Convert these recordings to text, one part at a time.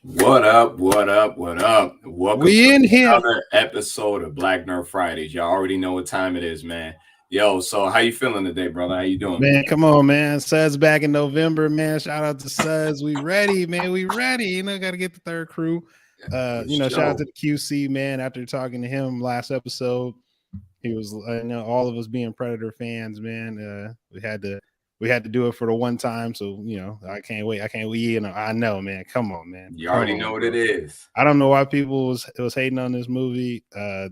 What up? What up? What up? Welcome to We in here, another episode of Black Nerd Fridays. Y'all already know what time it is, man. Yo, so how you feeling today, brother? How you doing? man. Come on, man. Suds back in November, man. Shout out to Suds. We ready, man. We ready. Got to get the third crew. For Shout out to sure. the QC, man. After talking to him last episode, he was, all of us being Predator fans, man. We had to do it for the one time. So I can't wait. I can't wait. I know, man. Come on, man. You Come already on, know what bro. it is. I don't know why people was hating on this movie.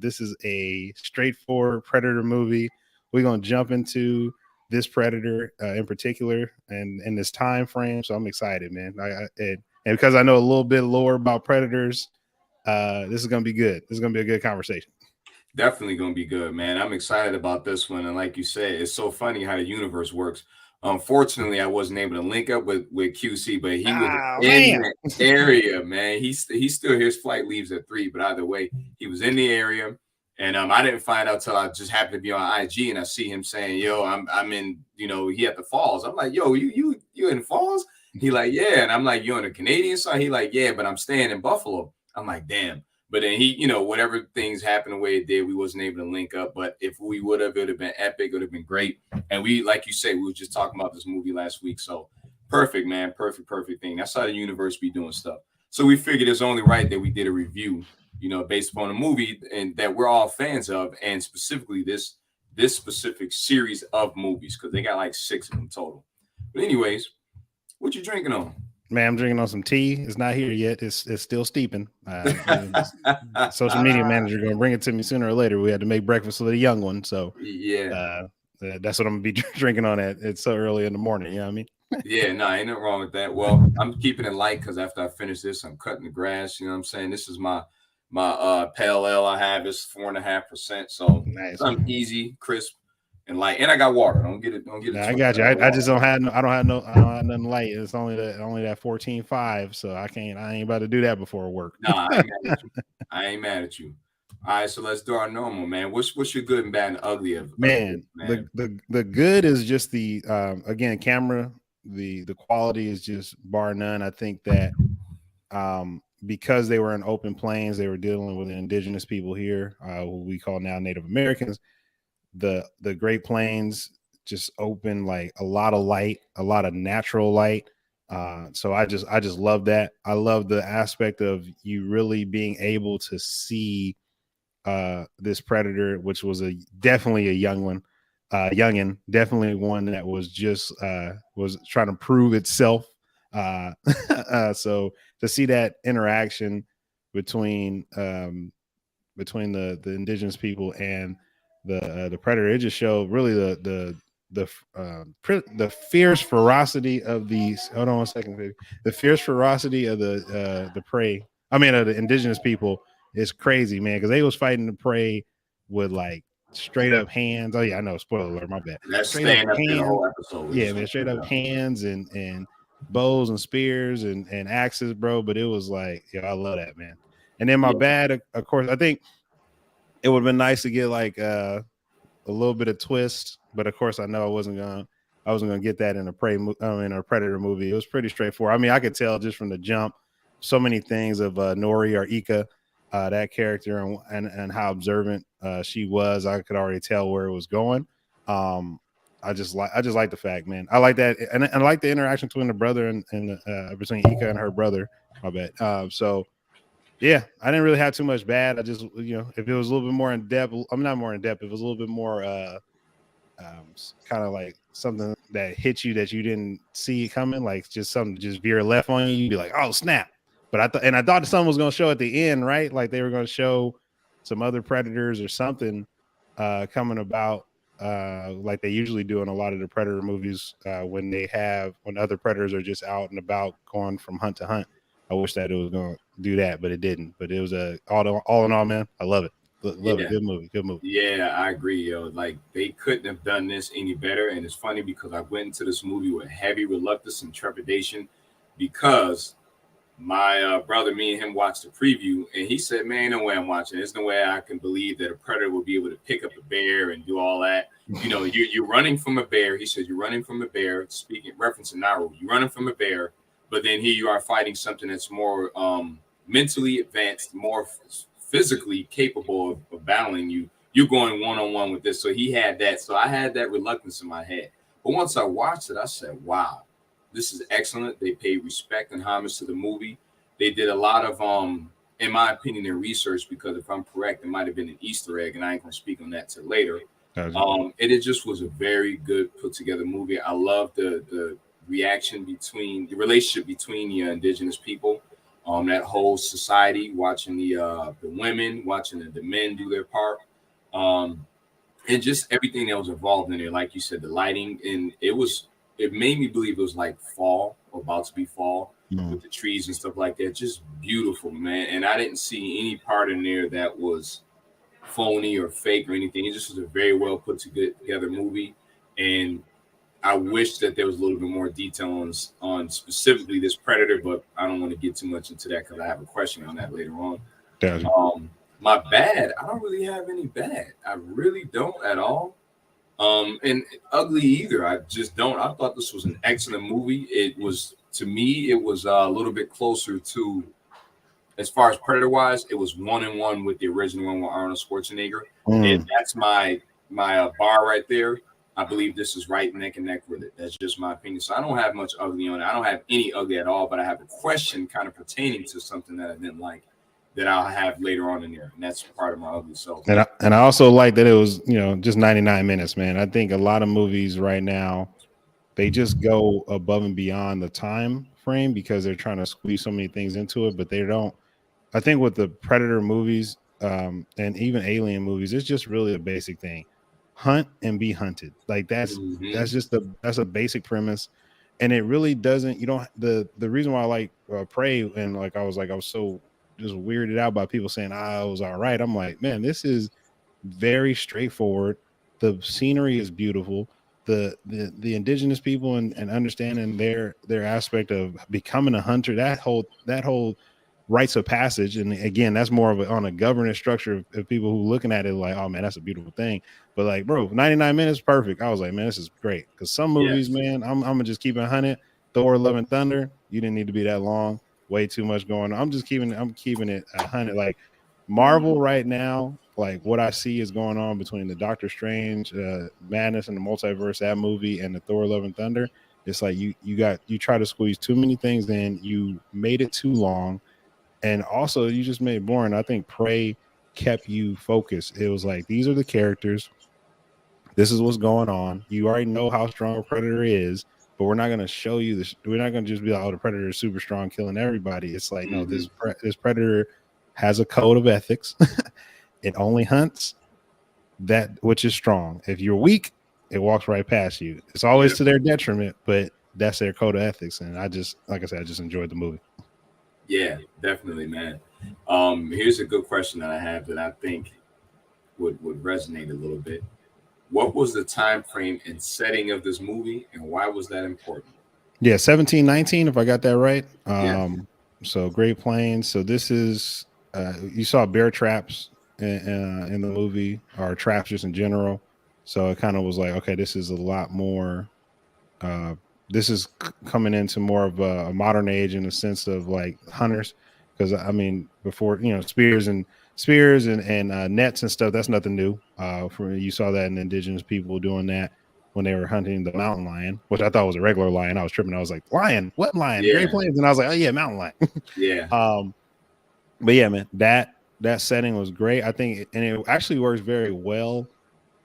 This is a straightforward Predator movie. We're gonna jump into this Predator in particular and in this time frame. So I'm excited, man. And because I know a little bit lore about Predators, this is gonna be good. This is gonna be a good conversation. Definitely gonna be good, man. I'm excited about this one. And like you said, it's so funny how the universe works. Unfortunately, I wasn't able to link up with QC, but he was Ah, in man. the area, man. He's still here. His flight leaves at 3, but either way, he was in the area. And I didn't find out till I just happened to be on IG and I see him saying, "Yo, I'm in, he at the falls." I'm like, "Yo, you in falls?" He like, "Yeah." And I'm like, "You on the Canadian side?" He like, "Yeah, but I'm staying in Buffalo." I'm like, "Damn." But then he, whatever things happened the way it did, we wasn't able to link up. But if we would have, it would have been epic. It would have been great. And we, like you say, we were just talking about this movie last week. So perfect, man. Perfect thing. That's how the universe be doing stuff. So we figured it's only right that we did a review, based upon a movie and that we're all fans of, and specifically this specific series of movies, because they got like 6 of them total. But anyways, what you drinking on? Man, I'm drinking on some tea. It's not here yet. It's still steeping. Social media manager gonna bring it to me sooner or later. We had to make breakfast for the young one, so Yeah. that's what I'm gonna be drinking on at. It's so early in the morning. You know what I mean? Yeah, no, ain't nothing wrong with that. Well, I'm keeping it light because after I finish this, I'm cutting the grass. You know what I'm saying? This is my pale ale I have is 4.5%. So Nice. something easy, crisp, and light. And I got water. Don't get it Nah, I twisted. got you. I got I just water. I don't have nothing light. It's only that 14.5. So I ain't about to do that before work. Nah, I ain't mad at you. I ain't mad at you. All right, so let's do our normal, man. What's your good and bad and ugly of this, Man, the man? the the good is just the again camera. The quality is just bar none. I think that because they were in open plains, they were dealing with indigenous people here, who we call now Native Americans. The Great Plains just open like a lot of light, a lot of natural light. So I just love that. I love the aspect of you really being able to see this predator, which was definitely a young one, youngin, definitely one that was trying to prove itself. Uh, so to see that interaction between the indigenous people and the predator, it just showed really the fierce ferocity of these. Hold on one second, baby. The fierce ferocity of the prey. I mean, of the indigenous people is crazy, man. Because they was fighting the prey with like straight up hands. Oh yeah, I know. Spoiler alert. My bad. That's Straight up staying up there the hands. whole episode. We Yeah, just man. gonna Straight keep it up up. hands and bows and spears and axes, bro. But it was like, I love that, man. And then my Yeah. bad, of course, I think it would have been nice to get like a little bit of twist, but of course, I wasn't gonna get that in in a Predator movie. It was pretty straightforward. I mean, I could tell just from the jump, so many things of Nori or Ika, that character, and how observant she was. I could already tell where it was going. Um, I just like the fact, man. I like that, and I like the interaction between the brother and between Ika and her brother. My bad. So yeah, I didn't really have too much bad. I just, if it was a little bit more in depth, I'm not more in depth. If it was a little bit more, kind of like something that hit you that you didn't see it coming, like just something just veer left on you, you'd be like, oh snap. But I thought something was going to show at the end, right? Like they were going to show some other predators or something coming about, like they usually do in a lot of the predator movies, when other predators are just out and about going from hunt to hunt. I wish that it was going to do that, but it didn't. But it was all in all, man. I love it. Love it. Yeah. Good movie. Good movie. Yeah, I agree, yo. Like they couldn't have done this any better. And it's funny because I went into this movie with heavy reluctance and trepidation because my brother, me and him watched the preview, and he said, "Man, no way I'm watching. There's no way I can believe that a predator will be able to pick up a bear and do all that. You're running from a bear." He said, "You're running from a bear." Speaking reference to Naru, you're running from a bear but then here you are fighting something that's more mentally advanced, more physically capable of battling you. You're going one-on-one with this. So he had that. So I had that reluctance in my head. But once I watched it, I said, wow, this is excellent. They paid respect and homage to the movie. They did a lot of, in my opinion, their research, because if I'm correct, it might have been an Easter egg, and I ain't going to speak on that till later. It just was a very good put together movie. I love the reaction between the relationship between the indigenous people, that whole society, watching the women, watching the men do their part, and just everything that was involved in it. Like you said, the lighting, and it made me believe it was like fall, or about to be fall, with the trees and stuff like that. Just beautiful, man. And I didn't see any part in there that was phony or fake or anything. It just was a very well put together movie, and I wish that there was a little bit more detail on specifically this predator, but I don't want to get too much into that because I have a question on that later on. My bad, I don't really have any bad. I really don't at all. And ugly either. I just don't. I thought this was an excellent movie. It was, to me, it was a little bit closer to, as far as Predator wise, it was 1-1 with the original one with Arnold Schwarzenegger. And that's my bar right there. I believe this is right neck and neck with it. That's just my opinion. So I don't have much ugly on it. I don't have any ugly at all, but I have a question kind of pertaining to something that I didn't like that I'll have later on in there. And that's part of my ugly self. And I also like that it was, just 99 minutes, man. I think a lot of movies right now, they just go above and beyond the time frame because they're trying to squeeze so many things into it, but they don't. I think with the Predator movies, and even Alien movies, it's just really a basic thing: hunt and be hunted. Like that's a basic premise, and it really doesn't. You don't the reason why I like Prey, and like I was so just weirded out by people saying I was all right. I'm like, man, this is very straightforward. The scenery is beautiful. The indigenous people and understanding their aspect of becoming a hunter, that whole rites of passage. And again, that's more of on a governance structure of people who looking at it like, oh man, that's a beautiful thing. But like, bro, 99 minutes, perfect. I was like, man, this is great. Because some movies, man, I'm gonna just keep it 100. Thor: Love and Thunder, you didn't need to be that long. Way too much going on. I'm keeping it 100. Like Marvel right now, like what I see is going on between the Doctor Strange, Madness and the Multiverse, that movie, and the Thor: Love and Thunder. It's like you try to squeeze too many things in. You made it too long, and also you just made it boring. I think Prey kept you focused. It was like, these are the characters. This is what's going on. You already know how strong a Predator is, but we're not going to show you this. We're not going to just be like, oh, the Predator is super strong, killing everybody. It's like, no, this Predator has a code of ethics. It only hunts that which is strong. If you're weak, it walks right past you. It's always to their detriment, but that's their code of ethics. And I just, like I said, I just enjoyed the movie. Yeah, definitely, man. Here's a good question that I have that I think would resonate a little bit. What was the time frame and setting of this movie, and why was that important? Yeah, 1719, if I got that right. So Great Plains. So this is you saw bear traps in the movie, or traps just in general. So it kind of was like, okay, this is a lot more. This is coming into more of a modern age in the sense of like hunters, because I mean, before, spears and nets and stuff, that's nothing new. You saw that in indigenous people doing that when they were hunting the mountain lion, which I thought was a regular lion. I was tripping. I was like, lion, what lion? Great Plains. And I was like, oh yeah, mountain lion. But yeah, man, that setting was great. I think, and it actually works very well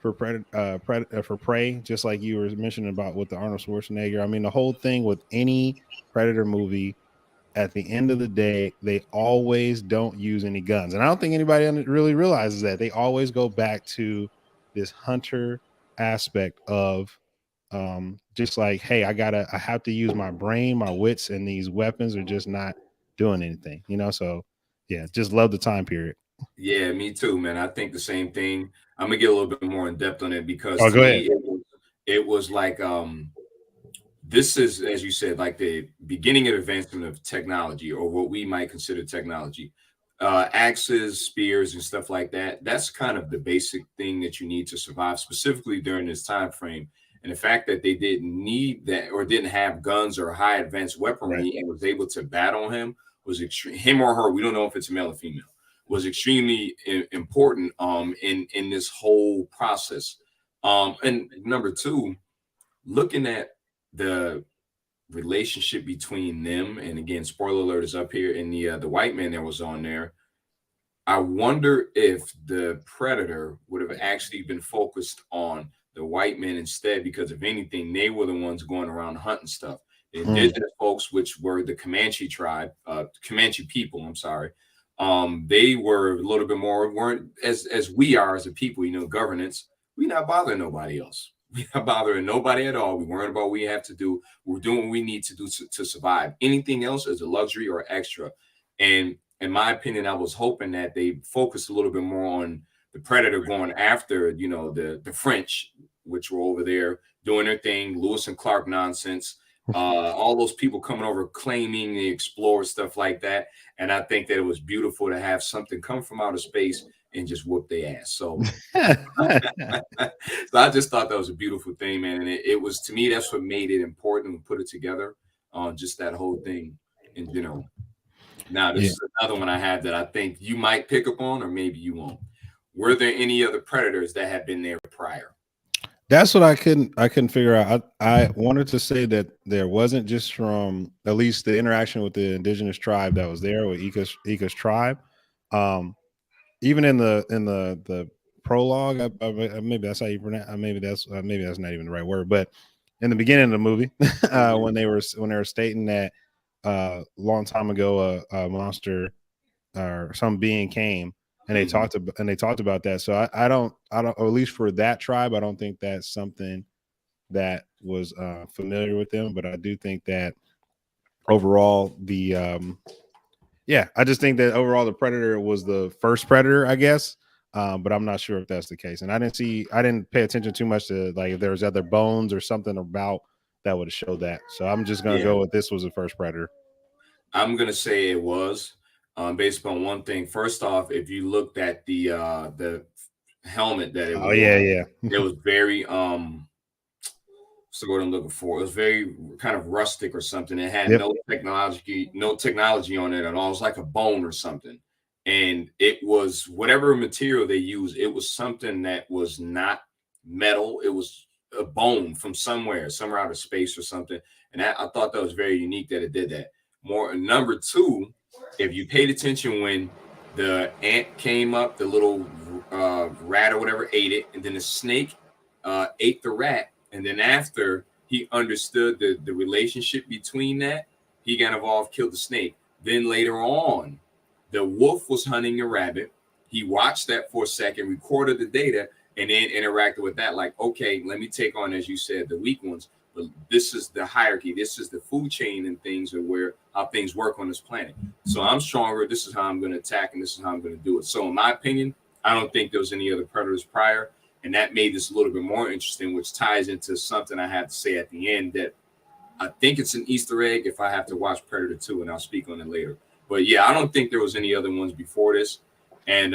for Prey, just like you were mentioning about with the Arnold Schwarzenegger. I mean, the whole thing with any Predator movie, at the end of the day, they always don't use any guns. And I don't think anybody really realizes that. They always go back to this hunter aspect of just like, hey, I have to use my brain, my wits, and these weapons are just not doing anything, So yeah, just love the time period. Yeah, me too, man. I think the same thing. I'm gonna get a little bit more in depth on it because to go me ahead. it was like this is, as you said, like the beginning of advancement of technology, or what we might consider technology. Axes, spears, and stuff like that. That's kind of the basic thing that you need to survive, specifically during this time frame. And the fact that they didn't need that or didn't have guns or high advanced weaponry and was able to battle him was extreme. Him or her, we don't know if it's a male or female, was extremely important in this whole process. And number two, looking at the relationship between them, and again, spoiler alert is up here, and the white man that was on there. I wonder if the predator would have actually been focused on the white men instead, because if anything, they were the ones going around hunting stuff. The indigenous folks, which were the Comanche tribe, Comanche people, I'm sorry, they were a little bit more, weren't as we are as a people, governance. We're not bothering nobody else. We're not bothering nobody at all. We worrying about what we have to do. We're doing what we need to do to survive. Anything else is a luxury or extra. And in my opinion, I was hoping that they focused a little bit more on the predator going after, the French, which were over there doing their thing, Lewis and Clark nonsense, all those people coming over claiming the explorers, stuff like that. And I think that it was beautiful to have something come from outer space and just whoop their ass. So, so I just thought that was a beautiful thing, man. And it was, to me, that's what made it important and put it together, just that whole thing in general. Now, this is another one I have that I think you might pick up on, or maybe you won't. Were there any other predators that had been there prior? That's what I couldn't figure out. I wanted to say that there wasn't, just from at least the interaction with the indigenous tribe that was there with Ika's tribe. Even in the prologue, maybe that's how you pronounce. Maybe that's not even the right word. But in the beginning of the movie, when they were stating that long time ago a monster or some being came, and they talked about that. So I don't, or at least for that tribe, I don't think that's something that was familiar with them. But I do think that overall I just think that overall the predator was the first predator, I guess. But I'm not sure if that's the case. And I didn't pay attention too much to like if there was other bones or something about that would show that. So I'm just gonna go with this was the first predator. I'm gonna say it was based upon one thing. First off, if you looked at the helmet that it was, it was very what's the word I'm looking for? It was very kind of rustic or something. It had no technology on it at all. It was like a bone or something. And it was whatever material they used, it was something that was not metal. It was a bone from somewhere out of space or something. And I thought that was very unique that it did that. Number two, if you paid attention when the ant came up, the little rat or whatever ate it, and then the snake ate the rat. And then after he understood the relationship between that, he got involved, killed the snake. Then later on, the wolf was hunting a rabbit. He watched that for a second, recorded the data, and then interacted with that. Like, okay, let me take on, as you said, the weak ones. But this is the hierarchy. This is the food chain and things, or how things work on this planet. So I'm stronger. This is how I'm going to attack, and this is how I'm going to do it. So in my opinion, I don't think there was any other predators prior. And that made this a little bit more interesting, which ties into something I have to say at the end that I think it's an Easter egg if I have to watch Predator 2, and I'll speak on it later. But yeah, I don't think there was any other ones before this. And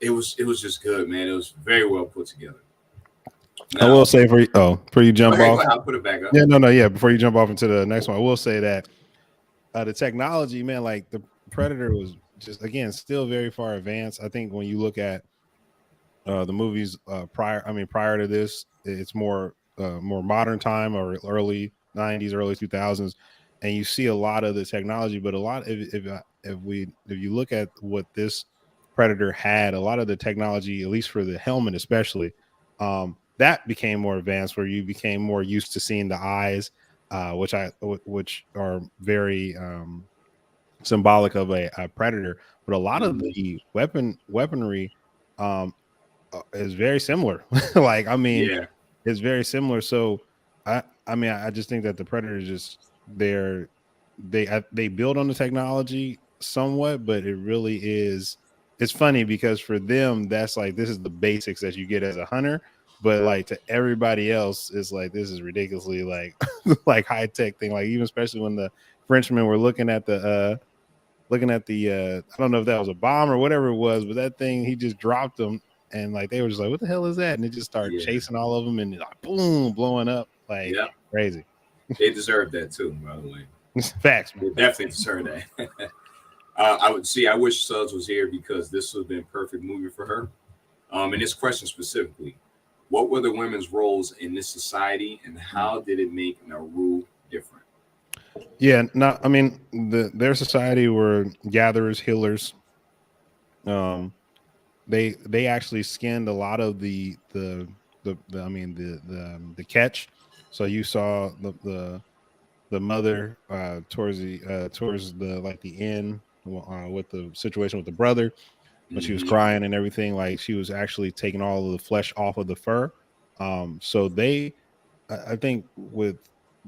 it was just good, man. It was very well put together. Now, I will say before you jump off. I'll put it back up. Before you jump off into the next one, I will say that the technology, man, like the Predator was just, again, still very far advanced. I think when you look at the movies prior to this, it's more modern time, or early 90s, early 2000s, and you see a lot of the technology. But a lot, if you look at what this Predator had, a lot of the technology, at least for the helmet especially, that became more advanced, where you became more used to seeing the eyes, which are very symbolic of a predator. But a lot of the weaponry is very similar. It's very similar. So I just think that the Predator is just they build on the technology somewhat, but it really is. It's funny because for them, that's like, this is the basics that you get as a hunter, but like to everybody else, it's like, this is ridiculously like like high tech thing. Like, even especially when the Frenchmen were looking at the I don't know if that was a bomb or whatever it was, but that thing, he just dropped them. and like they were just like, what the hell is that? And it just started chasing all of them and like boom, blowing up like crazy. They deserve that too, by the way. Facts, man. They definitely deserve that. I wish Sudz was here because this would have been a perfect movie for her. And this question specifically, what were the women's roles in this society and how did it make Naru different? Yeah, I mean, their society were gatherers, healers. They actually skinned a lot of the catch. So you saw the mother towards the like the end with the situation with the brother, but she was crying and everything. Like she was actually taking all of the flesh off of the fur. So I think with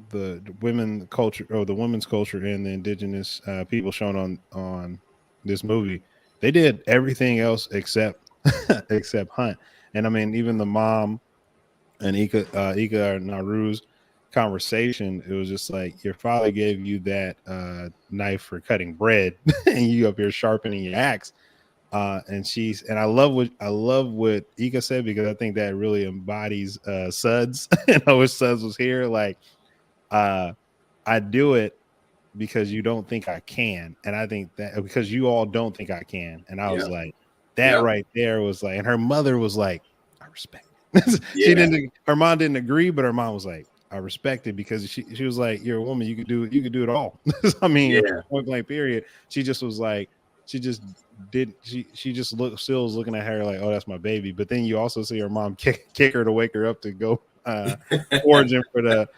the women culture or the women's culture and the indigenous people shown on this movie, they did everything else except except hunt. And I mean, even the mom and Ika or Naru's conversation, it was just like your father gave you that knife for cutting bread and you up here sharpening your axe. And I love what Ika said, because I think that really embodies Sudz. And I wish Sudz was here. Like I do it because you don't think I can, and I think that because you all don't think I can. And I was like, that right there was like, and her mother was like, I respect it. Her mom didn't agree, but her mom was like, I respect it, because she was like, you're a woman, you could do it all. I mean, point blank period. She just was like, she just still was looking at her like, oh, that's my baby. But then you also see her mom kick her to wake her up to go foraging for the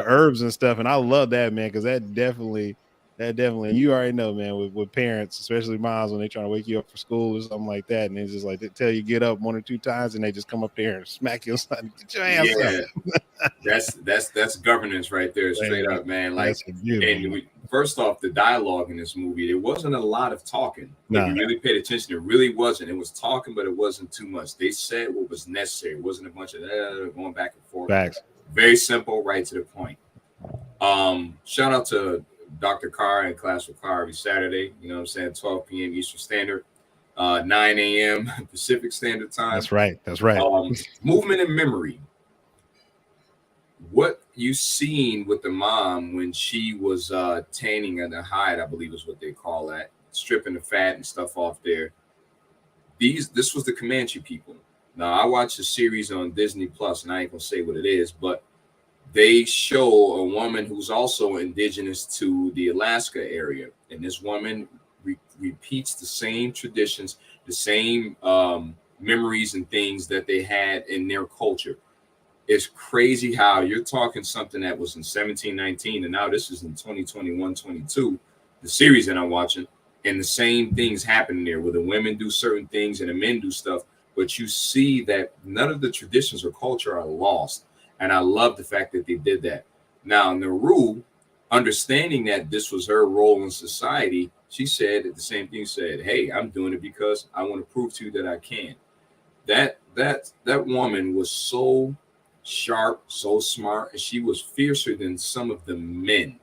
herbs and stuff. And I love that, man, because that definitely, you already know, man, with parents, especially moms, when they trying to wake you up for school or something like that, and it's just like they tell you get up 1 or 2 times and they just come up there and smack you aside, get your ass up. That's governance right there, straight up, man. Like, first off, the dialogue in this movie, there wasn't a lot of talking. If you really paid attention, it really wasn't. It was talking, but it wasn't too much. They said what was necessary. It wasn't a bunch of going back and forth. Facts. Very simple, right to the point. Shout out to Dr. Carr and Class with Carr every Saturday, you know what I'm saying, 12 p.m. Eastern Standard, 9 a.m. Pacific Standard Time. That's right. Movement and memory. What you seen with the mom when she was tanning at the hide, I believe is what they call that, stripping the fat and stuff off there. This was the Comanche people. Now, I watched a series on Disney Plus, and I ain't gonna say what it is, but they show a woman who's also indigenous to the Alaska area. And this woman repeats the same traditions, the same memories and things that they had in their culture. It's crazy how you're talking something that was in 1719, and now this is in 2021, 22, the series that I'm watching, and the same things happen there where the women do certain things and the men do stuff, but you see that none of the traditions or culture are lost. And I love the fact that they did that. Now, Naru, understanding that this was her role in society, she said the same thing, said, hey, I'm doing it because I want to prove to you that I can. That woman was so sharp, so smart, and she was fiercer than some of the men,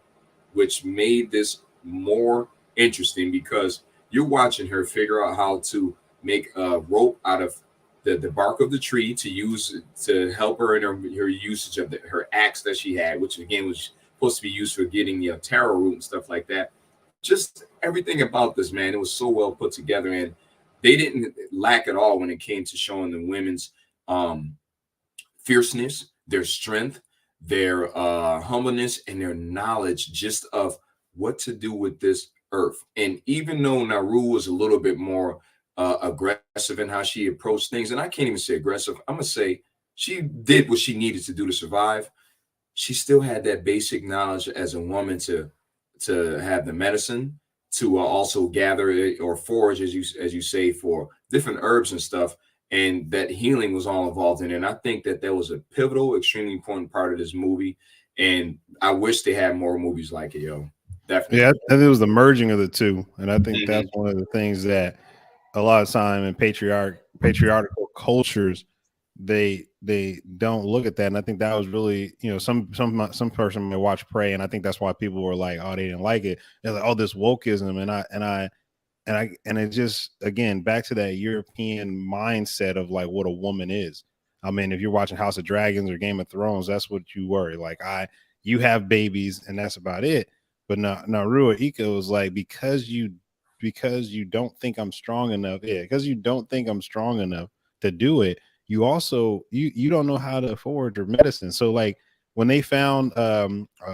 which made this more interesting because you're watching her figure out how to make a rope out of the bark of the tree to use to help her in her usage of her axe that she had, which again was supposed to be used for getting the taro root and stuff like that. Just everything about this, man, it was so well put together, and they didn't lack at all when it came to showing the women's fierceness, their strength, their humbleness, and their knowledge just of what to do with this earth. And even though Naru was a little bit more aggressive in how she approached things, and I can't even say aggressive, I'm gonna say she did what she needed to do to survive. She still had that basic knowledge as a woman to have the medicine, to also gather it or forage, as you say, for different herbs and stuff, and that healing was all involved in it. And I think that was a pivotal, extremely important part of this movie, and I wish they had more movies like it, yo. Definitely. Yeah, I think it was the merging of the two, and I think that's one of the things that a lot of time in patriarchal cultures they don't look at that. And I think that was really, you know, some person may watch Prey, and I think that's why people were like, oh, they didn't like it. They're like, oh, this wokeism, and and it just, again, back to that European mindset of like what a woman is. I mean, if you're watching House of Dragons or Game of Thrones, that's what you worry. Like, you have babies and that's about it. But Naru Ika was like, because you don't think I'm strong enough. Yeah, because you don't think I'm strong enough to do it. You also you don't know how to forage your medicine. So like when they found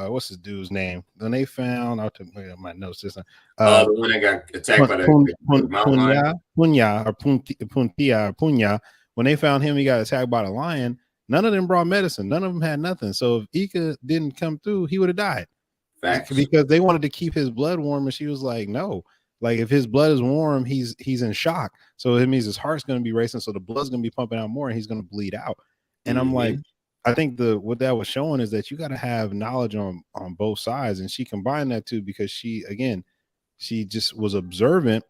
what's this dude's name? When they found, I'll take my notes this time. The one that got attacked by the mountain lion. Punya. When they found him, he got attacked by the lion. None of them brought medicine. None of them had nothing. So if Ika didn't come through, he would have died. Facts. Because they wanted to keep his blood warm, and she was like, no. Like if his blood is warm, he's in shock. So it means his heart's going to be racing. So the blood's going to be pumping out more, and he's going to bleed out. And I'm like, I think what that was showing is that you got to have knowledge on both sides. And she combined that too, because she just was observant,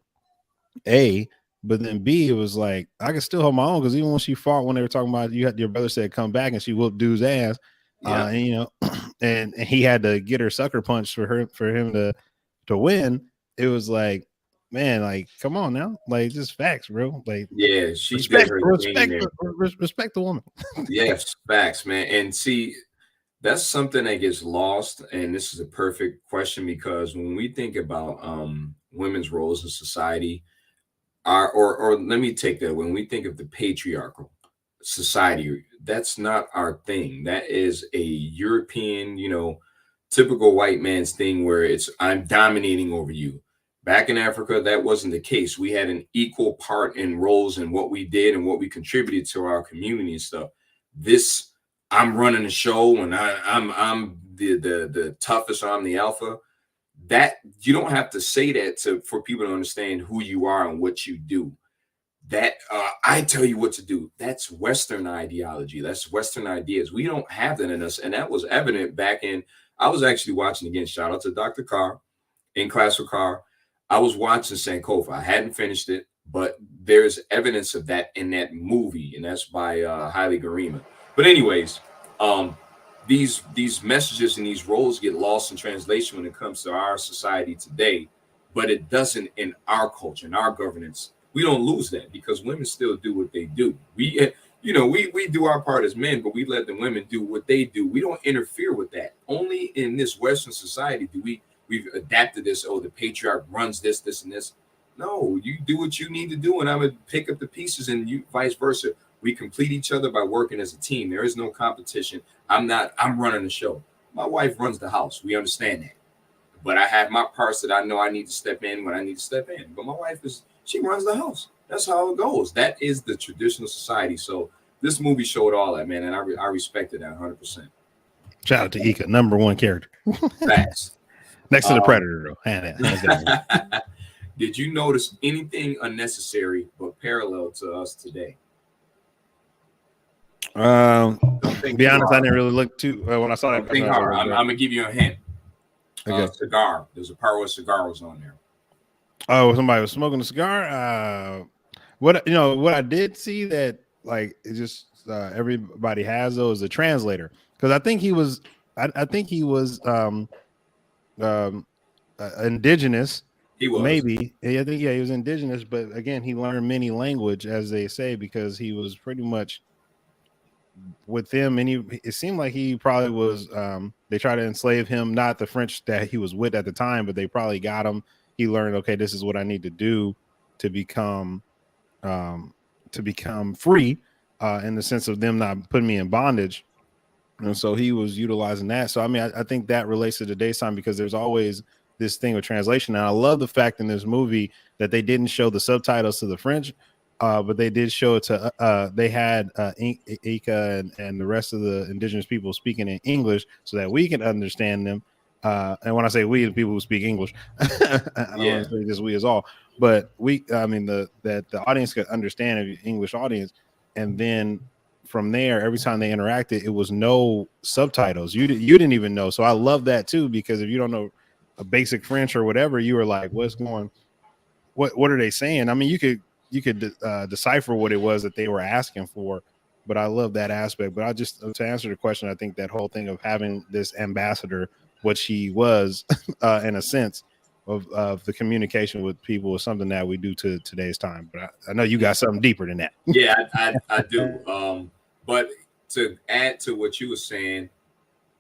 A, but then B, it was like, I can still hold my own. Because even when she fought, when they were talking about, your brother said, come back, and she whooped dude's ass. Yeah. And, you know, and he had to get her sucker punch for him to win. It was like, man, like, come on now, like, just facts, bro. Like, yeah, she respect the woman. Yes, facts, man. And see, that's something that gets lost. And this is a perfect question, because when we think about women's roles in society, or let me take that, when we think of the patriarchal society, that's not our thing. That is a European, typical white man's thing, where it's, I'm dominating over you. Back in Africa, that wasn't the case. We had an equal part in roles in what we did and what we contributed to our community and stuff. This, I'm running the show and I'm the toughest, I'm the alpha. That, you don't have to say that for people to understand who you are and what you do. That I tell you what to do. That's Western ideology. That's Western ideas. We don't have that in us. And that was evident back in, I was actually watching, again, shout out to Dr. Carr, in class with Carr. I was watching Sankofa. I hadn't finished it, but there's evidence of that in that movie, and that's by Haile Garima. But anyways, these messages and these roles get lost in translation when it comes to our society today, but it doesn't in our culture, in our governance. We don't lose that, because women still do what they do. We do our part as men, but we let the women do what they do. We don't interfere with that. Only in this Western society do we've adapted this. Oh, the patriarch runs this, and this. No, you do what you need to do, and I'm gonna pick up the pieces, and you vice versa. We complete each other by working as a team. There is no competition. I'm running the show. My wife runs the house. We understand that. But I have my parts that I know I need to step in when I need to step in. But my wife she runs the house. That's how it goes. That is the traditional society. So this movie showed all that, man, and I respected that 100%. Shout out to Ika, number one character. Facts. Next to the Predator, though. Did you notice anything unnecessary but parallel to us today? To be honest, I didn't really look too when I saw that. I'm gonna give you a hint. Okay. Cigar. There's a part where a cigar was on there. Oh, somebody was smoking a cigar. What I did see that, like, it just everybody has, though, is a translator, because I think he was indigenous. He was, maybe. I think, he was indigenous, but again, he learned many language, as they say, because he was pretty much with them, and it seemed like he probably was. They tried to enslave him, not the French that he was with at the time, but they probably got him. He learned, okay, this is what I need to do to become free, in the sense of them not putting me in bondage. And so he was utilizing that. So I mean, I think that relates to today's time, because there's always this thing with translation. And I love the fact in this movie that they didn't show the subtitles to the French, but they did show it to they had Ika and the rest of the indigenous people speaking in English, so that we can understand them. And when I say we, the people who speak English, I don't want to say just we as all, but that the audience could understand, the English audience. And then from there, every time they interacted, it was no subtitles. You didn't even know. So I love that too, because if you don't know a basic French or whatever, you were like, what are they saying? I mean, you could decipher what it was that they were asking for. But I love that aspect. But to answer the question, I think that whole thing of having this ambassador, what she was, in a sense, of the communication with people is something that we do to today's time. But I know you got something deeper than that. Yeah, I do. But to add to what you were saying,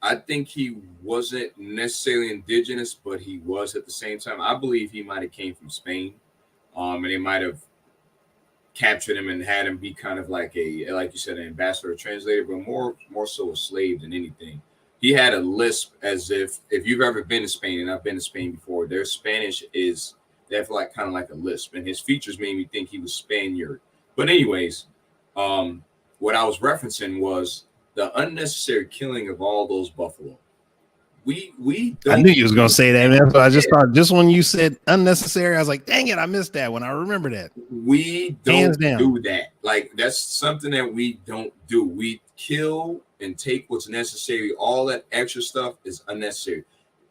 I think he wasn't necessarily indigenous, but he was at the same time. I believe he might have came from Spain, and they might have captured him and had him be kind of like like you said, an ambassador or translator, but more so a slave than anything. He had a lisp, as if you've ever been to Spain, and I've been to Spain before, their Spanish is definitely kind of like a lisp, and his features made me think he was Spaniard. But anyways, what I was referencing was the unnecessary killing of all those buffalo. We don't. I knew you was gonna say that, man. So I just thought, just when you said unnecessary, I was like, dang it, I missed that one. I remember that. We don't do that. Like, that's something that we don't do. We kill and take what's necessary. All that extra stuff is unnecessary.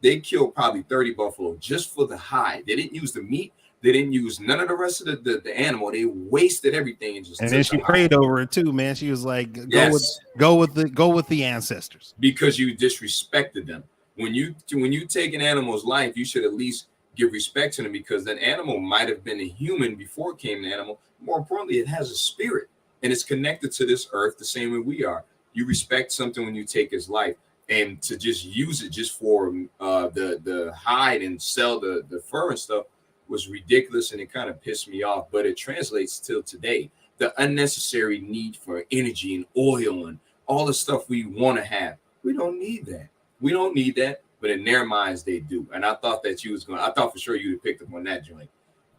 They killed probably 30 buffalo just for the hide. They didn't use the meat. They didn't use none of the rest of the animal. They wasted everything and just. And then she prayed over it too, man. She was like, go with the ancestors, because you disrespected them. When you take an animal's life, you should at least give respect to them, because that animal might have been a human before it became an animal. More importantly, it has a spirit and it's connected to this earth the same way we are. You respect something when you take its life, and to just use it just for the hide and sell the fur and stuff was ridiculous, and it kind of pissed me off. But it translates till today. The unnecessary need for energy and oil and all the stuff we want to have. We don't need that. We don't need that, but in their minds they do. And I thought that I thought for sure you would picked up on that joint.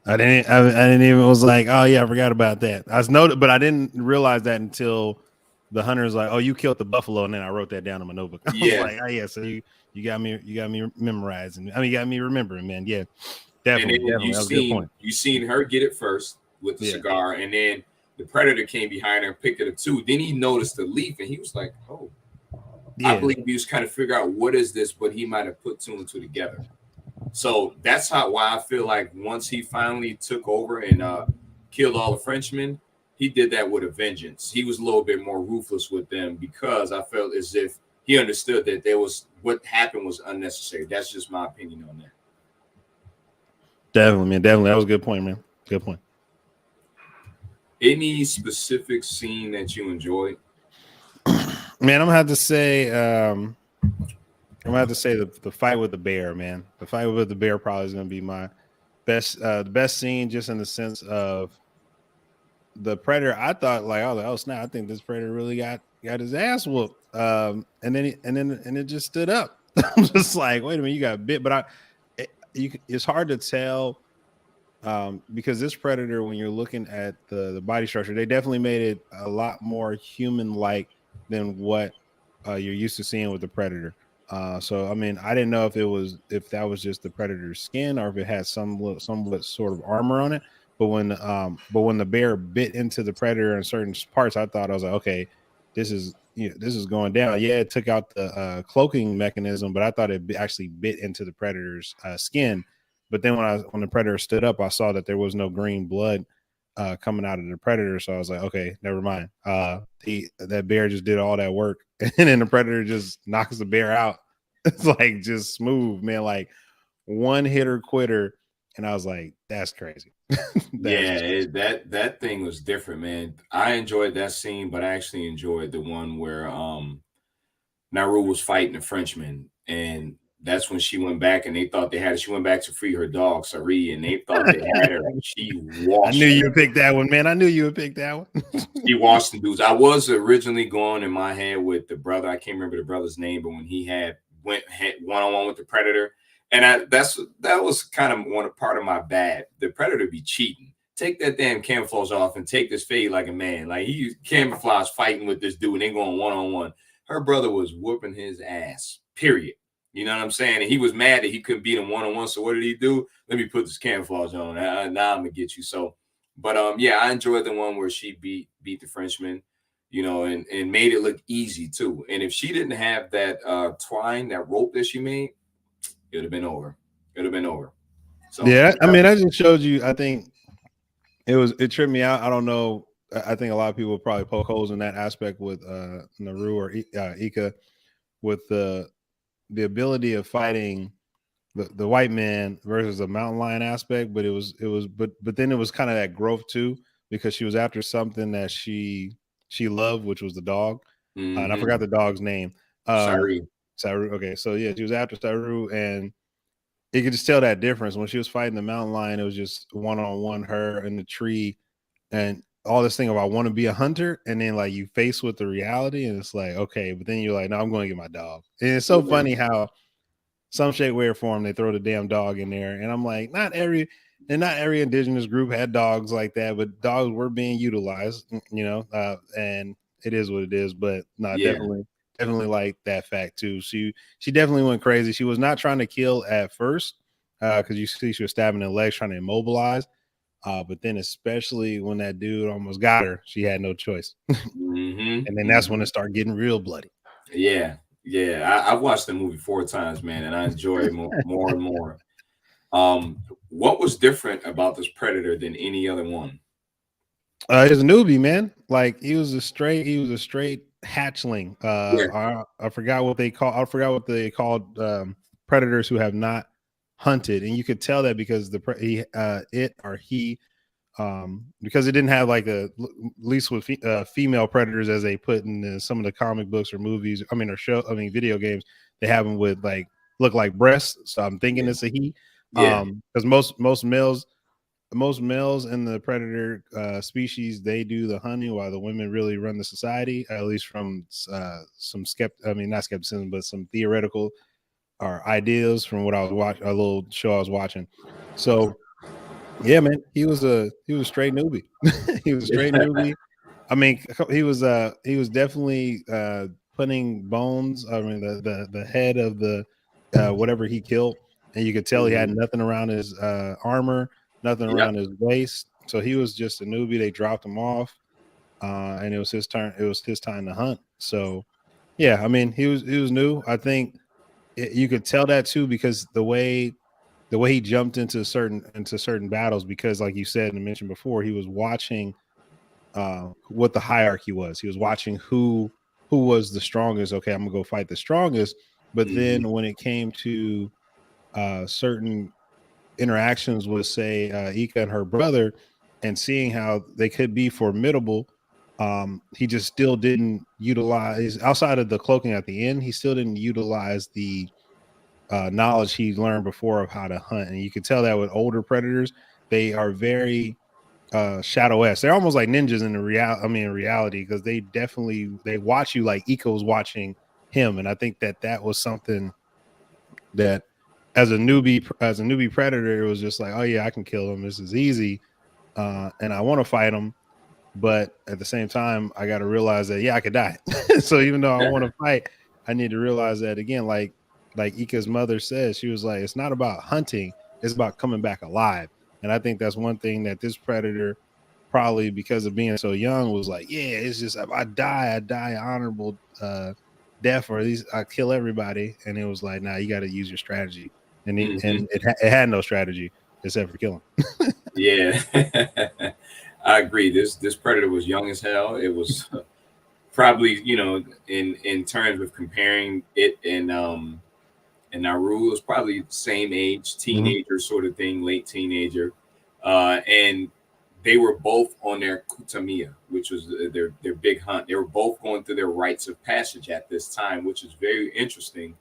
I didn't even was like, oh yeah, I forgot about that. I was noted, but I didn't realize that until the hunter's like, oh, you killed the buffalo, and then I wrote that down in my notebook. I was like, oh yeah, so you got me memorizing. I mean, you got me remembering, man. Yeah, definitely. That was a good point. You seen her get it first with the cigar, and then the predator came behind her and picked it up too. Then he noticed the leaf, and he was like, oh. Yeah. I believe he was kind of figure out what is this, but he might have put two and two together. So that's why I feel like once he finally took over and killed all the Frenchmen, he did that with a vengeance. He was a little bit more ruthless with them, because I felt as if he understood that what happened was unnecessary. That's just my opinion on that. Definitely, man. Definitely. That was a good point, man. Good point. Any specific scene that you enjoyed? Man, I'm gonna have to say the fight with the bear, man. The fight with the bear probably is gonna be my the best scene, just in the sense of the predator. I thought, like, I was like, oh snap, I think this predator really got his ass whooped. And then it just stood up. I'm just like, wait a minute, you got bit, but it's hard to tell. Because this predator, when you're looking at the body structure, they definitely made it a lot more human-like than what you're used to seeing with the predator. So I mean, I didn't know if that was just the predator's skin, or if it had somewhat sort of armor on it. But when the bear bit into the predator in certain parts, I was like, okay, this is going down. Yeah, it took out the cloaking mechanism, but I thought it actually bit into the predator's skin. But then when the predator stood up, I saw that there was no green blood coming out of the predator. So I was like, okay, never mind. That bear just did all that work, and then the predator just knocks the bear out. It's like just smooth, man, like one hitter quitter. And I was like, that's crazy. That thing was different, man. I enjoyed that scene, but I actually enjoyed the one where Naru was fighting the Frenchman, and that's when she went back, and they thought they had her. She went back to free her dog, Sari, and they thought they had her. And she washed. I knew you would pick that one, man. I knew you would pick that one. She washed the dudes. I was originally going in my head with the brother. I can't remember the brother's name, but when he had one-on-one with the predator, and that was kind of part of my bad. The predator be cheating. Take that damn camouflage off and take this fade like a man. Like, he camouflage fighting with this dude, and they going one-on-one. Her brother was whooping his ass, period. You know what I'm saying? And he was mad that he couldn't beat him one-on-one. So what did he do? Let me put this camouflage on. Now I'm gonna get you. So, but yeah, I enjoyed the one where she beat the Frenchman, and made it look easy too. And if she didn't have that twine, that rope that she made, it would have been over. So yeah, I mean, I just showed you. I think it tripped me out. I don't know. I think a lot of people probably poke holes in that aspect with Naru or Ika, with the ability of fighting the white man versus the mountain lion aspect, but but then it was kind of that growth too, because she was after something that she loved, which was the dog. And I forgot the dog's name. Sorry. Saru. Okay, so yeah, she was after Saru, and you could just tell that difference when she was fighting the mountain lion. It was just one on one, her in the tree, and all this thing about I want to be a hunter, and then like you face with the reality, and it's like okay, but then you're like, no, I'm going to get my dog. And it's so funny how some shape, way, or form they throw the damn dog in there, and I'm like, not every indigenous group had dogs like that, but dogs were being utilized, and it is what it is. But no, Yeah. definitely like that fact too. She definitely went crazy. She was not trying to kill at first, because you see she was stabbing her legs trying to immobilize. But then, especially when that dude almost got her, she had no choice. And then that's when it started getting real bloody. Yeah. I've watched the movie 4 times, man, and I enjoy it more and more. What was different about this predator than any other one? He's a newbie, man. Like he was a straight hatchling. I forgot what they called predators who have not hunted, and you could tell that because because it didn't have like at least with female predators, as they put in some of the comic books or movies, video games, they have them with like look like breasts. So I'm thinking it's a he. Because most males in the predator species, they do the hunting while the women really run the society, at least from some not skepticism, but some theoretical or ideas from what I was watching, a little show I was watching. So yeah, man, he was a straight newbie. He was a straight newbie. I mean, he was definitely putting bones. I mean, the head of the whatever he killed, and you could tell he had nothing around his armor, nothing around his waist. So he was just a newbie. They dropped him off, and it was his turn. It was his time to hunt. So yeah, I mean, he was new. I think you could tell that too, because the way he jumped into certain battles, because like you said and mentioned before, he was watching what the hierarchy was. He was watching who was the strongest. Okay, I'm gonna go fight the strongest. But then when it came to certain interactions with, say, Ika and her brother, and seeing how they could be formidable, he just still didn't utilize, outside of the cloaking at the end, he still didn't utilize the knowledge he learned before of how to hunt. And you can tell that with older predators, they are very shadow-esque. They're almost like ninjas in reality, because they watch you like Ika was watching him. And I think that was something that as a newbie predator, it was just like, oh yeah, I can kill him, this is easy, and I want to fight him, but at the same time I got to realize that I could die. So even though I want to fight, I need to realize that, again, like Ika's mother says, she was like, it's not about hunting, it's about coming back alive. And I think that's one thing that this predator, probably because of being so young, was like, yeah, it's just, if I die honorable death, or at least I kill everybody. And it was like, nah, you got to use your strategy. And it had no strategy except for killing. Yeah. I agree. This predator was young as hell. It was probably, in terms of comparing it and Naru, was probably the same age, teenager sort of thing, late teenager. And they were both on their Kutamiya, which was their big hunt. They were both going through their rites of passage at this time, which is very interesting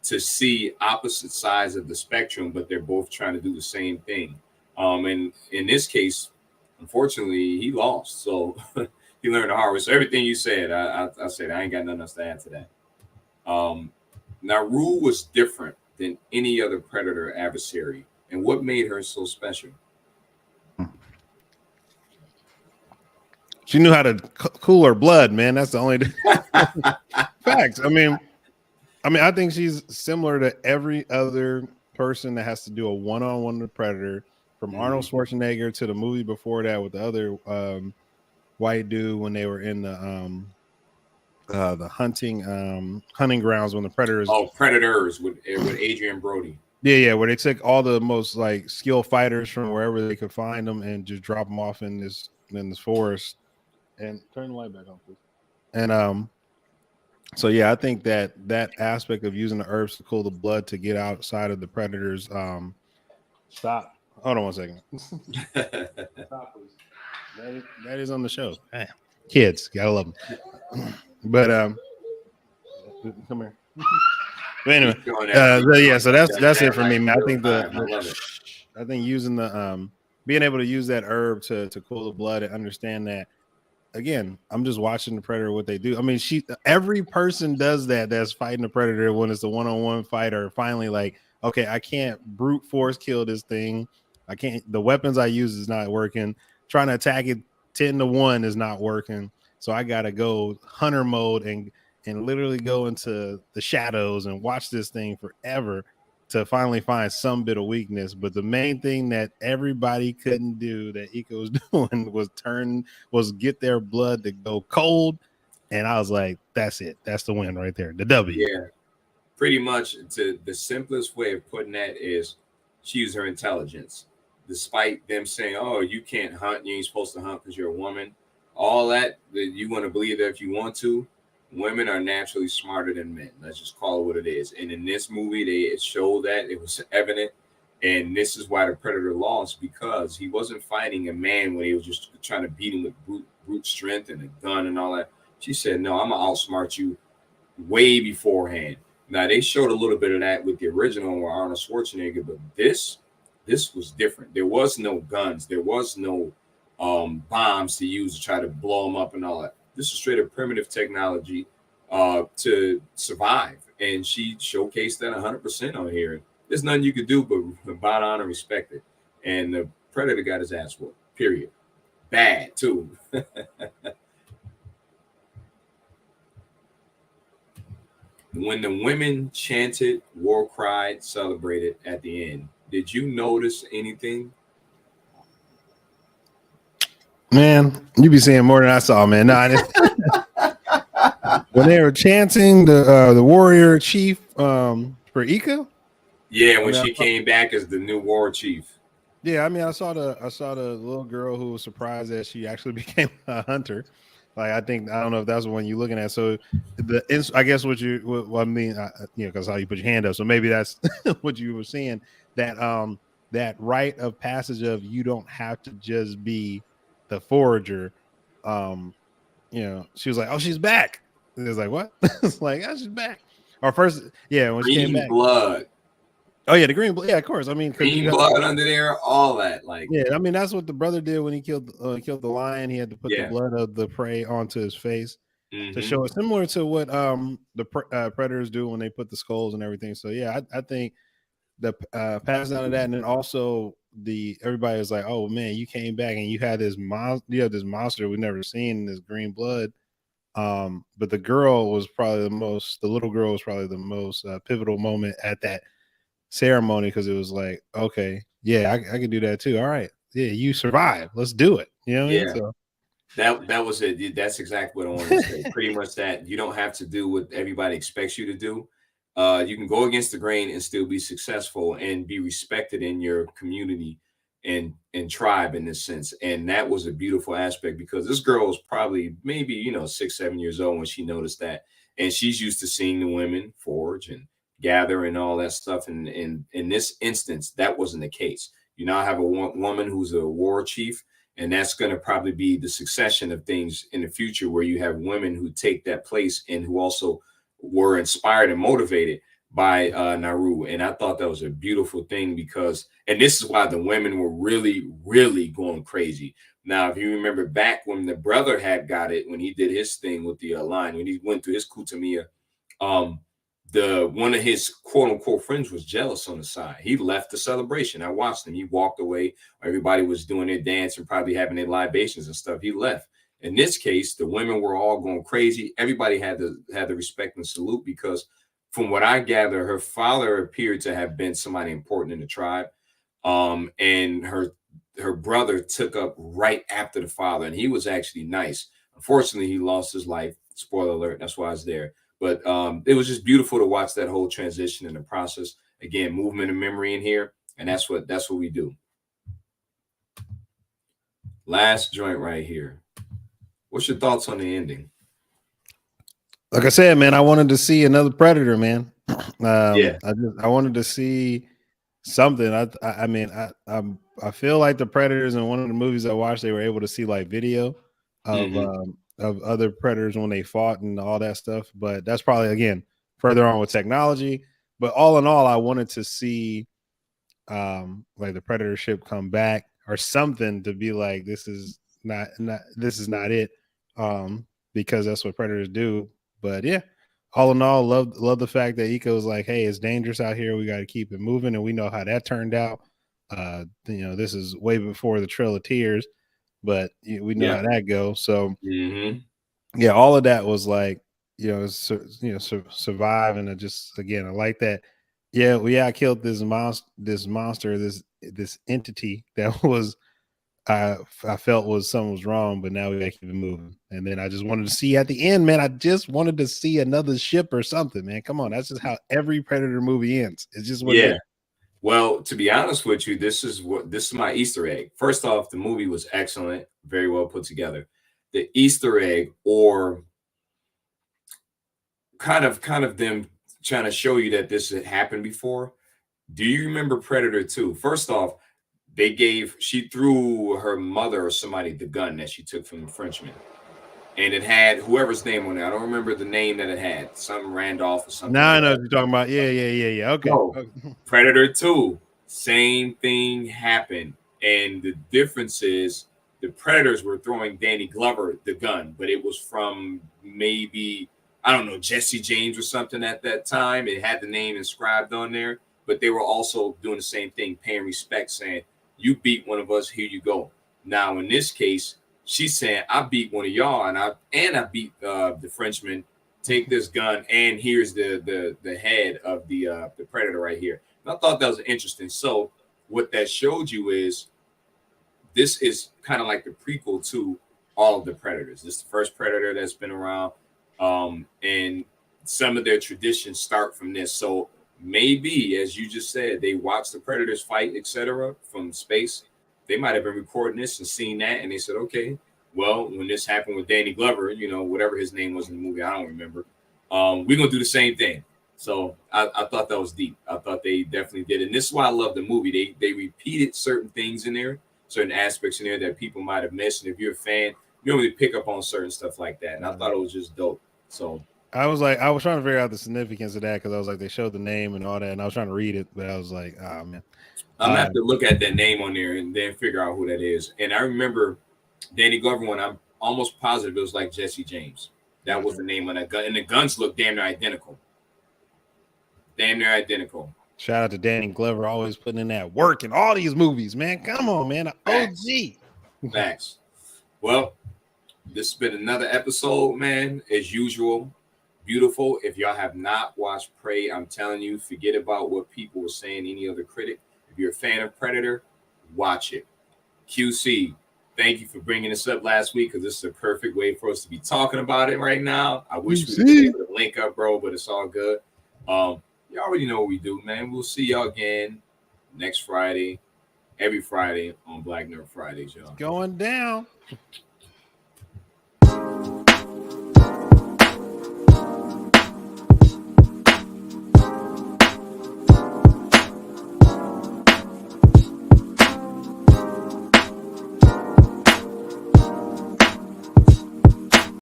to see opposite sides of the spectrum, but they're both trying to do the same thing. And in this case, unfortunately, he lost. So he learned the hard way. So everything you said, I said, I ain't got nothing else to add to that. Naru was different than any other predator adversary. And what made her so special? She knew how to cool her blood, man. That's the only facts. I mean, I think she's similar to every other person that has to do a one-on-one with predator, from Arnold Schwarzenegger to the movie before that with the other white dude when they were in the hunting grounds when the predators. Oh, Predators with Adrian Brody. Yeah, where they took all the most like skilled fighters from wherever they could find them and just drop them off in this forest. And turn the light back on, please. And So yeah, I think that aspect of using the herbs to cool the blood to get outside of the predators. Stop. Hold on one second. Stop, please. That is on the show. Damn. Kids, gotta love them. But come here. But anyway, so that's it for me, man. I think I think using the being able to use that herb to cool the blood and understand that. Again, I'm just watching the predator what they do. I mean, every person does that that's fighting the predator when it's a one-on-one fight, or finally like, okay, I can't brute force kill this thing. I can't, the weapons I use is not working. Trying to attack it 10-1 is not working. So I gotta go hunter mode and literally go into the shadows and watch this thing forever to finally find some bit of weakness. But the main thing that everybody couldn't do that Ika was doing was get their blood to go cold. And I was like, that's it. That's the win right there. The W. Yeah, pretty much. The simplest way of putting that is she used her intelligence. Despite them saying, oh, you can't hunt, you ain't supposed to hunt because you're a woman, all that you want to believe that if you want to, women are naturally smarter than men. Let's just call it what it is. And in this movie, they showed that it was evident. And this is why the predator lost, because he wasn't fighting a man when he was just trying to beat him with brute strength and a gun and all that. She said, no, I'm going to outsmart you way beforehand. Now, they showed a little bit of that with the original with Arnold Schwarzenegger, but this was different. There was no guns. There was no bombs to use to try to blow them up and all that. This is straight up primitive technology to survive. And she showcased that 100% on here. There's nothing you could do but bow down and respect it. And the predator got his ass whooped, period. Bad, too. When the women chanted, war cried, celebrated at the end, did you notice anything? Man, you be seeing more than I saw, man. Nah, when they were chanting the warrior chief for Ika. Yeah, when she came back as the new war chief. Yeah, I mean, I saw the little girl who was surprised that she actually became a hunter. Like, I don't know if that's the one you're looking at. So I guess what I mean, because how you put your hand up. So maybe that's what you were seeing, that that rite of passage of you don't have to just be the forager. She was like, oh, she's back. It was like, what? It's like, oh, she's back. Or first, yeah, when she came back. Blood. Oh yeah, the green blood. Yeah, of course. I mean, green blood under there, all that. Like, yeah, I mean, that's what the brother did when he killed the lion. He had to put the blood of the prey onto his face to show it, similar to what the predators do when they put the skulls and everything. So yeah, I think the pass down of that, and then also everybody was like, oh man, you came back and you had this monster we've never seen, this green blood. But the little girl was probably the most pivotal moment at that ceremony, because it was like, okay, yeah, I could do that too. All right, yeah, you survived. Let's do it. You know what I mean? So that was it. That's exactly what I wanted to say. Pretty much that you don't have to do what everybody expects you to do. You can go against the grain and still be successful and be respected in your community and tribe in this sense. And that was a beautiful aspect, because this girl was probably maybe 6-7 years old when she noticed that, and she's used to seeing the women forage and gather and all that stuff. And in this instance, that wasn't the case. You now have a woman who's a war chief, and that's going to probably be the succession of things in the future, where you have women who take that place and who also were inspired and motivated by Naru. And I thought that was a beautiful thing, because, and this is why the women were really, really going crazy. Now, if you remember back when the brother had got it, when he did his thing with the line, when he went through his kutamia, one of his quote unquote friends was jealous on the side. He left the celebration. I watched him. He walked away. Everybody was doing their dance and probably having their libations and stuff. He left. In this case, the women were all going crazy. Everybody had the respect and salute, because from what I gather, her father appeared to have been somebody important in the tribe. And her brother took up right after the father, and he was actually nice. Unfortunately, he lost his life. Spoiler alert. That's why I was there. But it was just beautiful to watch that whole transition and the process. Again, movement and memory in here, and that's what we do. Last joint right here. What's your thoughts on the ending? like I said, man, I wanted to see another Predator, man. Yeah. I wanted to see something. I mean, I feel like the Predators in one of the movies I watched, they were able to see like video of other Predators when they fought and all that stuff. But that's probably again further on with technology. But all in all, I wanted to see like the Predator ship come back or something to be like this is not this is not it. Because that's what Predators do. But yeah, all in all, love the fact that Eco was like, hey, it's dangerous out here. We got to keep it moving, and we know how that turned out. This is way before the Trail of Tears, but we know how that goes. So yeah, all of that was like, survive, and I just again, I like that. Yeah, I killed this monster, this entity that was I felt was something was wrong, but now we gotta keep it moving. And then I just wanted to see at the end, man. I just wanted to see another ship or something, man. Come on, that's just how every Predator movie ends. It's just what it is. Well, to be honest with you, this is my Easter egg. First off, the movie was excellent, very well put together. The Easter egg, or kind of them trying to show you that this had happened before. Do you remember Predator 2? First off, she threw her mother or somebody the gun that she took from the Frenchman. And it had whoever's name on it. I don't remember the name that it had. Some Randolph or something. No, I know what you're talking about. Yeah. Okay. No. Predator 2, same thing happened. And the difference is the Predators were throwing Danny Glover the gun, but it was from maybe, I don't know, Jesse James or something at that time. It had the name inscribed on there, but they were also doing the same thing, paying respect, saying, you beat one of us, here you go. Now, in this case, she's saying, I beat one of y'all, and I beat the Frenchman. Take this gun, and here's the head of the Predator right here. And I thought that was interesting. So what that showed you is this is kind of like the prequel to all of the Predators. This is the first Predator that's been around, and some of their traditions start from this. So maybe, as you just said, they watched the Predators fight, etc., from space. They might have been recording this and seen that, and they said, okay, well, when this happened with Danny Glover, whatever his name was in the movie, I don't remember. We're gonna do the same thing. So I thought that was deep. I thought they definitely did, and this is why I love the movie. They repeated certain things in there, certain aspects in there that people might have missed. And if you're a fan, you don't really pick up on certain stuff like that. And I thought it was just dope. So I was trying to figure out the significance of that because I was like, they showed the name and all that, and I was trying to read it, but I was like, oh man, I'm gonna have to look at that name on there and then figure out who that is. And I remember Danny Glover one. I'm almost positive it was like Jesse James. That was the name on that gun, and the guns look damn near identical. Damn near identical. Shout out to Danny Glover, always putting in that work in all these movies, man. Come on, man, OG. Facts. Well, this has been another episode, man. As usual, beautiful. If y'all have not watched Prey, I'm telling you, forget about what people were saying, any other critic. If you're a fan of Predator, watch it. QC, thank you for bringing this up last week because this is a perfect way for us to be talking about it right now. I wish we could able to link up, bro, but it's all good. You already know what we do, man. We'll see y'all again next Friday, every Friday on Black Nerd Fridays, y'all. Going down.